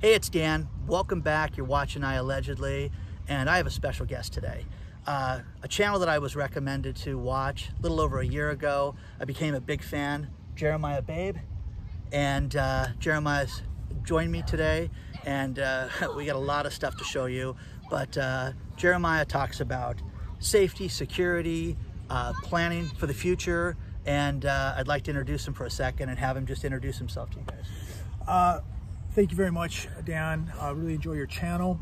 Hey, it's Dan. Welcome back. You're watching iAllegedly, and I have a special guest today. A channel that I was recommended to watch a little over a year ago. I became a big fan, Jeremiah Babe, and Jeremiah's joined me today, and we got a lot of stuff to show you, but Jeremiah talks about safety, security, planning for the future, and I'd like to introduce him for a second and have him just introduce himself to you guys. Thank you very much, Dan. I really enjoy your channel.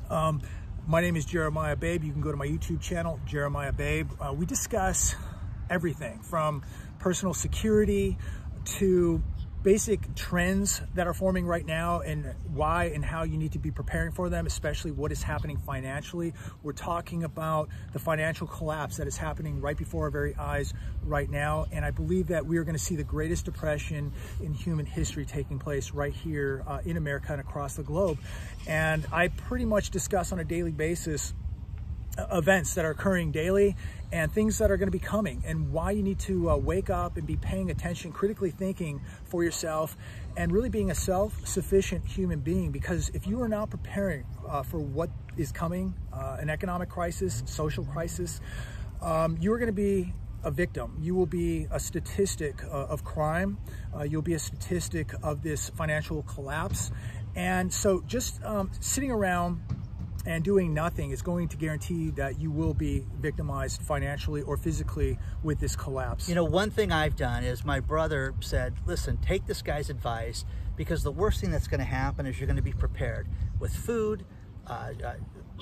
My name is Jeremiah Babe. You can go to my YouTube channel, Jeremiah Babe. We discuss everything from personal security to basic trends that are forming right now and why and how you need to be preparing for them, especially what is happening financially. We're talking about the financial collapse that is happening right before our very eyes right now. And I believe that we are going to see the greatest depression in human history taking place right here in America and across the globe. And I pretty much discuss on a daily basis events that are occurring daily and things that are going to be coming, and why you need to wake up and be paying attention, critically thinking for yourself, and really being a self-sufficient human being. Because if you are not preparing for what is coming, an economic crisis, social crisis, you are going to be a victim. You will be a statistic of crime. You'll be a statistic of this financial collapse. And so just sitting around and doing nothing is going to guarantee that you will be victimized financially or physically with this collapse. You know, one thing I've done is my brother said, listen, take this guy's advice, because the worst thing that's going to happen is you're going to be prepared with food,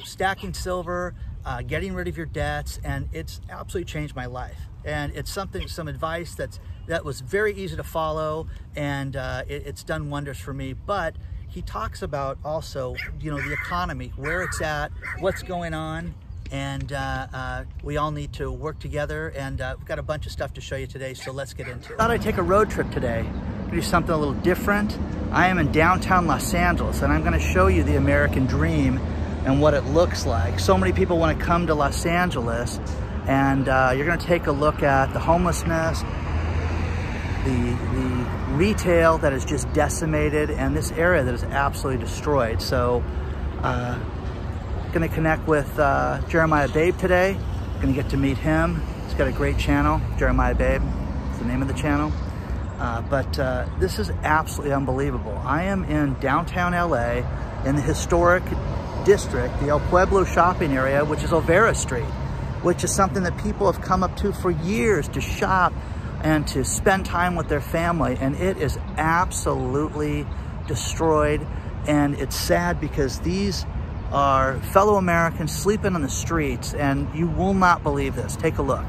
stacking silver, getting rid of your debts, and it's absolutely changed my life. And it's some advice that was very easy to follow, and it's done wonders for me. But he talks about also, you know, the economy, where it's at, what's going on, and we all need to work together, and we've got a bunch of stuff to show you today, so let's get into it. I thought I'd take a road trip today, do something a little different. I am in downtown Los Angeles, and I'm gonna show you the American dream and what it looks like. So many people wanna come to Los Angeles, and you're gonna take a look at the homelessness, the retail that is just decimated, and this area that is absolutely destroyed. So gonna connect with Jeremiah Babe today. Gonna get to meet him. He's got a great channel, Jeremiah Babe, it's the name of the channel. But this is absolutely unbelievable. I am in downtown LA in the historic district, the El Pueblo shopping area, which is Olvera Street, which is something that people have come up to for years to shop and to spend time with their family, and it is absolutely destroyed. And it's sad because these are fellow Americans sleeping on the streets, and you will not believe this. Take a look.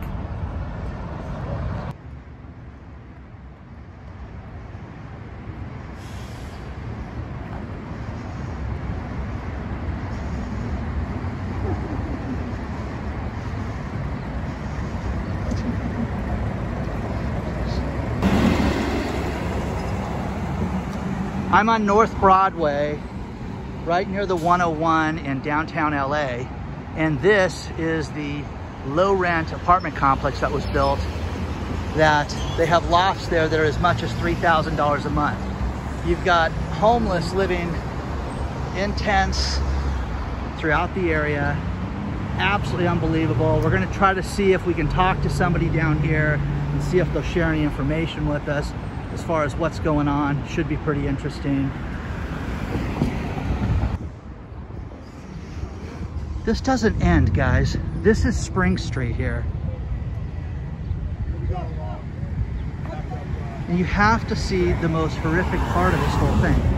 I'm on North Broadway, right near the 101 in downtown LA, and this is the low-rent apartment complex that was built, that they have lofts there that are as much as $3,000 a month. You've got homeless living in tents throughout the area. Absolutely unbelievable. We're gonna try to see if we can talk to somebody down here and see if they'll share any information with us as far as what's going on. Should be pretty interesting. This doesn't end, guys. This is Spring Street here. And you have to see the most horrific part of this whole thing.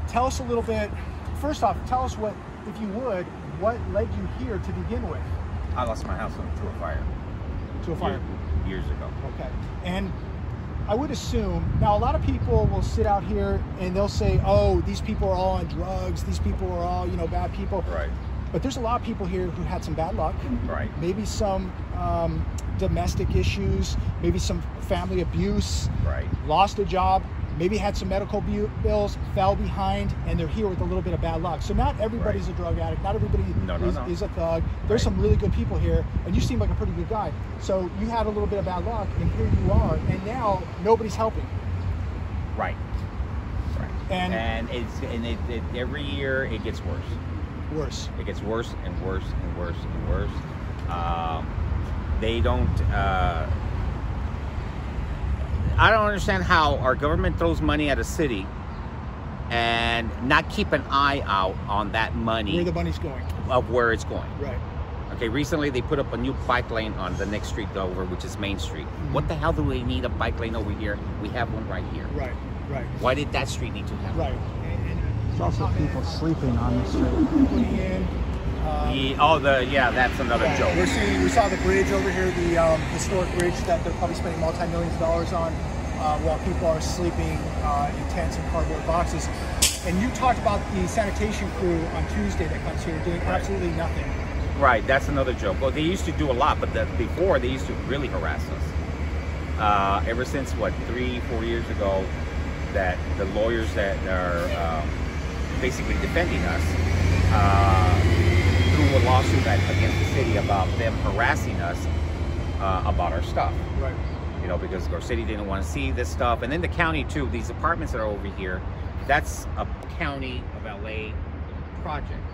Tell us a little bit, first off, tell us what, if you would, what led you here to begin with? I lost my house to a fire. To a fire? Years ago. Okay. And I would assume, now a lot of people will sit out here and they'll say, oh, these people are all on drugs, these people are all, you know, bad people. Right. But there's a lot of people here who had some bad luck. Right. Maybe some domestic issues, maybe some family abuse, Right. lost a job, maybe had some medical bills, fell behind, and they're here with a little bit of bad luck. So not everybody's a drug addict, not everybody is a thug. There's some really good people here, and you seem like a pretty good guy. So you had a little bit of bad luck, and here you are, and now nobody's helping. Right. Right. And every year it gets worse. Worse. It gets worse and worse and worse and worse. They don't. I don't understand how our government throws money at a city and not keep an eye out on that money. Where the money's going. Of where it's going. Right. Okay, recently they put up a new bike lane on the next street over, which is Main Street. Mm-hmm. What the hell do we need a bike lane over here? We have one right here. Right, right. Why did that street need to have Right. There's also people sleeping on the street. Putting in. That's another joke. We saw the bridge over here, the historic bridge that they're probably spending multi-millions of dollars on while people are sleeping in tents and cardboard boxes. And you talked about the sanitation crew on Tuesday that comes here doing absolutely nothing. Right, that's another joke. Well, they used to do a lot, but before they used to really harass us. Ever since, 3-4 years ago, that the lawyers that are basically defending us threw a lawsuit against the city about them harassing us about our stuff. Right. You know, because our city didn't want to see this stuff. And then the county too, these apartments that are over here, that's a county of LA project,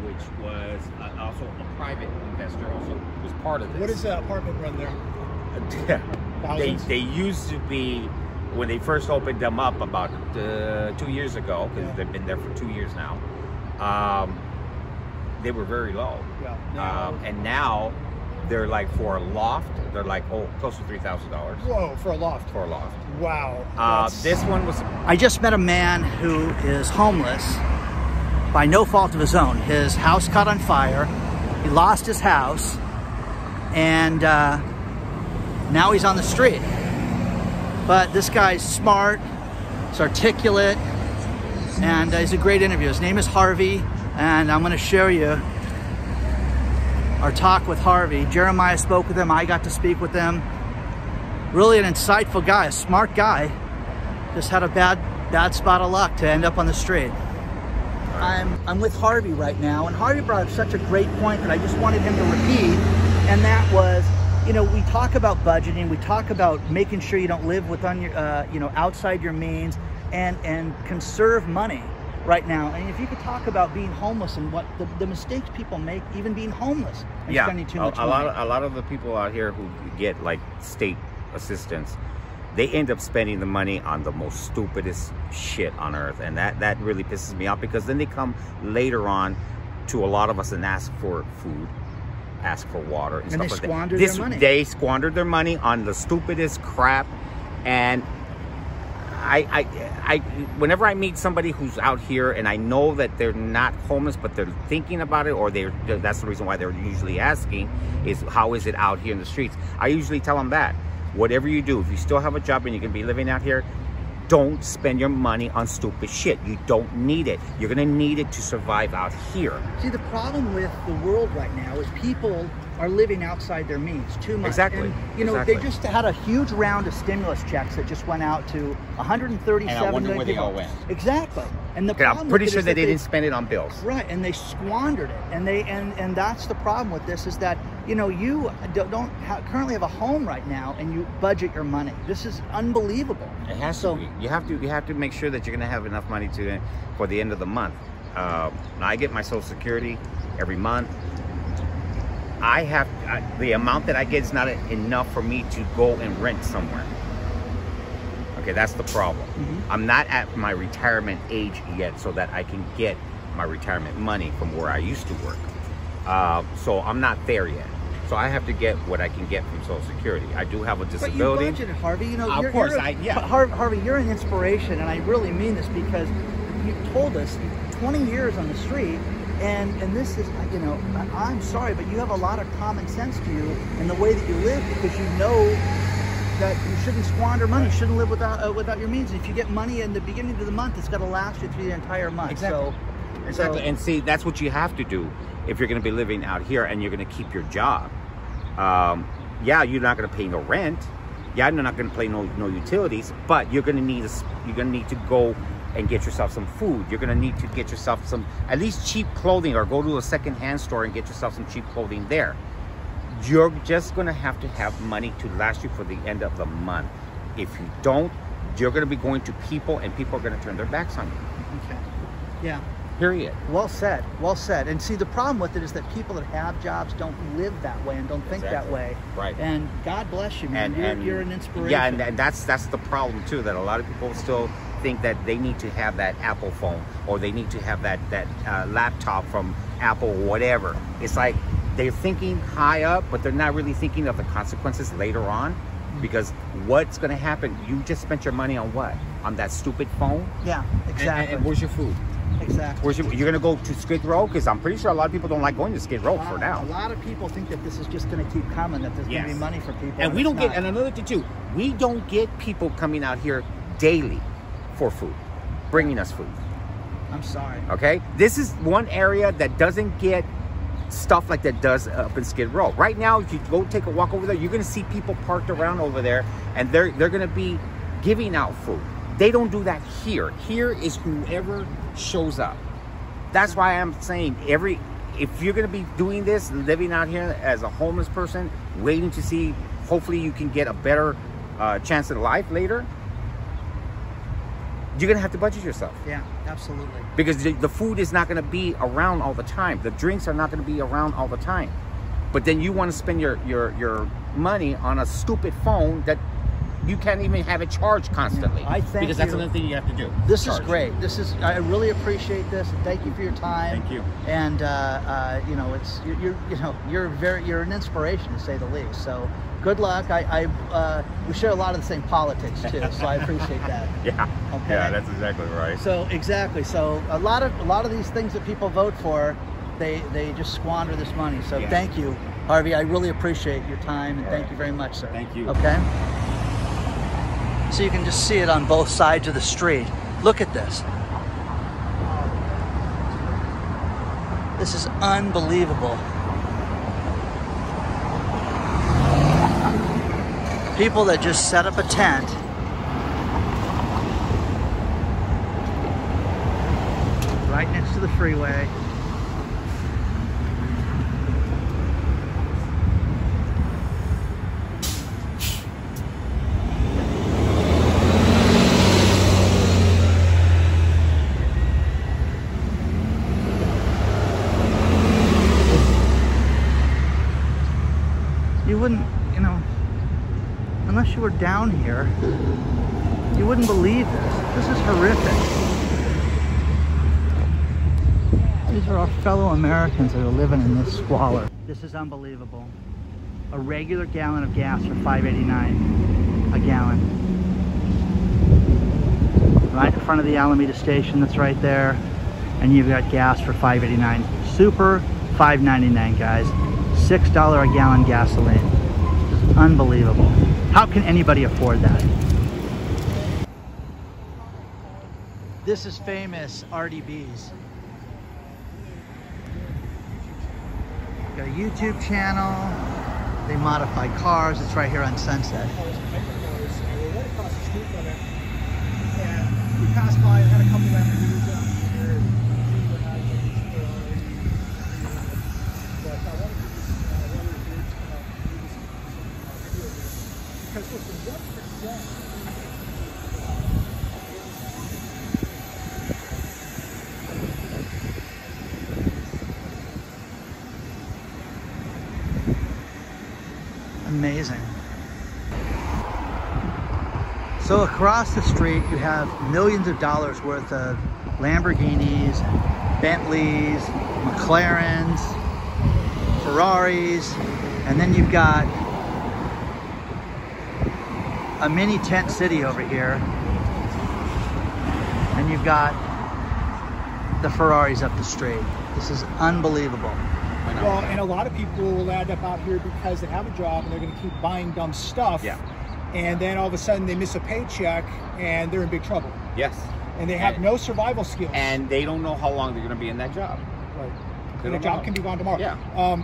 which was also a private investor also was part of this. What does the apartment run there? They used to be, when they first opened them up about 2 years ago, because they've been there for 2 years now, they were very low. Yeah. And now they're like, for a loft, they're like, close to $3,000. Whoa, for a loft. For a loft. Wow. This one was... I just met a man who is homeless by no fault of his own. His house caught on fire. He lost his house. And now he's on the street. But this guy's smart, he's articulate, and he's a great interview. His name is Harvey, and I'm going to show you our talk with Harvey. Jeremiah spoke with him. I got to speak with him. Really an insightful guy, a smart guy. Just had a bad spot of luck to end up on the street. I'm with Harvey right now, and Harvey brought up such a great point that I just wanted him to repeat, and that was, you know, we talk about budgeting, we talk about making sure you don't live within your, outside your means, and conserve money right now. And if you could talk about being homeless and what the mistakes people make, even being homeless and spending too much money. A lot of the people out here who get like state assistance, they end up spending the money on the most stupidest shit on earth, and that really pisses me off, because then they come later on to a lot of us and ask for food, ask for water, and stuff like that. Squander their money. They squandered their money on the stupidest crap. And I whenever I meet somebody who's out here and I know that they're not homeless but they're thinking about it, or that's the reason why they're usually asking, is how is it out here in the streets, I usually tell them that whatever you do, if you still have a job and you can be living out here, don't spend your money on stupid shit. You don't need it. You're gonna need it to survive out here. See, the problem with the world right now is people are living outside their means too much. Exactly. And, you know, exactly. they just had a huge round of stimulus checks that just went out to 137 and I wonder million where people. they all went. Exactly. And the Okay, problem I'm pretty with it sure is that that they didn't spend it on bills. Right, and they squandered it. And that's the problem with this, is that, you know, you don't currently have a home right now, and you budget your money. This is unbelievable. It has to be. You have to make sure that you're going to have enough money for the end of the month. I get my Social Security every month. The amount that I get is not enough for me to go and rent somewhere. Okay, that's the problem. Mm-hmm. I'm not at my retirement age yet, so that I can get my retirement money from where I used to work. So I'm not there yet. So I have to get what I can get from Social Security. I do have a disability. But you budgeted, Harvey. You know, of course, Harvey, you're an inspiration, and I really mean this, because you told us 20 years on the street, and this is, you know, I'm sorry, but you have a lot of common sense to you in the way that you live, because you know that you shouldn't squander money, you shouldn't live without your means. If you get money in the beginning of the month, it's got to last you through the entire month. Exactly. So, exactly. And see, that's what you have to do. if you're going to be living out here and you're going to keep your job. Yeah, you're not going to pay no rent. Yeah, you're not going to pay no utilities, but you're going to need to go and get yourself some food. You're going to need to get yourself some at least cheap clothing, or go to a secondhand store and get yourself some cheap clothing there. You're just going to have money to last you for the end of the month. If you don't, you're going to be going to people, and people are going to turn their backs on you. Okay. Yeah. Period. Well said. Well said. And see, the problem with it is that people that have jobs don't live that way and don't think that way. Right. And God bless you, man. You're an inspiration. Yeah, and that's the problem too. That a lot of people still think that they need to have that Apple phone, or they need to have that laptop from Apple or whatever. It's like they're thinking high up, but they're not really thinking of the consequences later on. Because what's going to happen? You just spent your money on what? On that stupid phone? Yeah, exactly. And where's your food? Exactly. You're going to go to Skid Row? Because I'm pretty sure a lot of people don't like going to Skid Row for now. A lot of people think that this is just going to keep coming, that there's going to be money for people. And we don't get, and another thing too, we don't get people coming out here daily for food, bringing us food. I'm sorry. Okay? This is one area that doesn't get stuff like that does up in Skid Row. Right now, if you go take a walk over there, you're going to see people parked around over there, and they're going to be giving out food. They don't do that here. Here is whoever shows up. That's why I'm saying if you're going to be doing this, living out here as a homeless person, waiting to see, hopefully you can get a better chance at life later, you're going to have to budget yourself. Yeah, absolutely. Because the food is not going to be around all the time. The drinks are not going to be around all the time. But then you want to spend your money on a stupid phone that you can't even have it charged constantly. I thank because that's another thing you have to do. This is great. I really appreciate this. Thank you for your time. Thank you. And you know, you're an inspiration, to say the least. So good luck. We share a lot of the same politics too, so I appreciate that. Yeah. Okay. Yeah, that's exactly right. So exactly. So a lot of these things that people vote for, they just squander this money. So thank you, Harvey. I really appreciate your time, and thank you very much, sir. Thank you. Okay. So you can just see it on both sides of the street. Look at this. This is unbelievable. People that just set up a tent right next to the freeway. You wouldn't, you know, unless you were down here, you wouldn't believe this. This is horrific. These are our fellow Americans that are living in this squalor. This is unbelievable. A regular gallon of gas for $5.89 a gallon. Right in front of the Alameda station that's right there. And you've got gas for $5.89. Super $5.99, guys. $6 a gallon gasoline. This is unbelievable. How can anybody afford that? This is famous RDB's. Got a YouTube channel. They modify cars. It's right here on Sunset. We're right across the street from it. And we passed by and had a couple of Lamborghinis up here. But I wanted to because listen, 1%. Amazing. So across the street you have millions of dollars worth of Lamborghinis, Bentleys, McLarens, Ferraris, and then you've got a mini tent city over here, and you've got the Ferraris up the street. This is unbelievable. Well, and a lot of people will land up out here because they have a job and they're going to keep buying dumb stuff. Yeah. And then all of a sudden they miss a paycheck and they're in big trouble. Yes. And they have no survival skills. And they don't know how long they're going to be in that job. Right. and a job can be gone tomorrow. Yeah.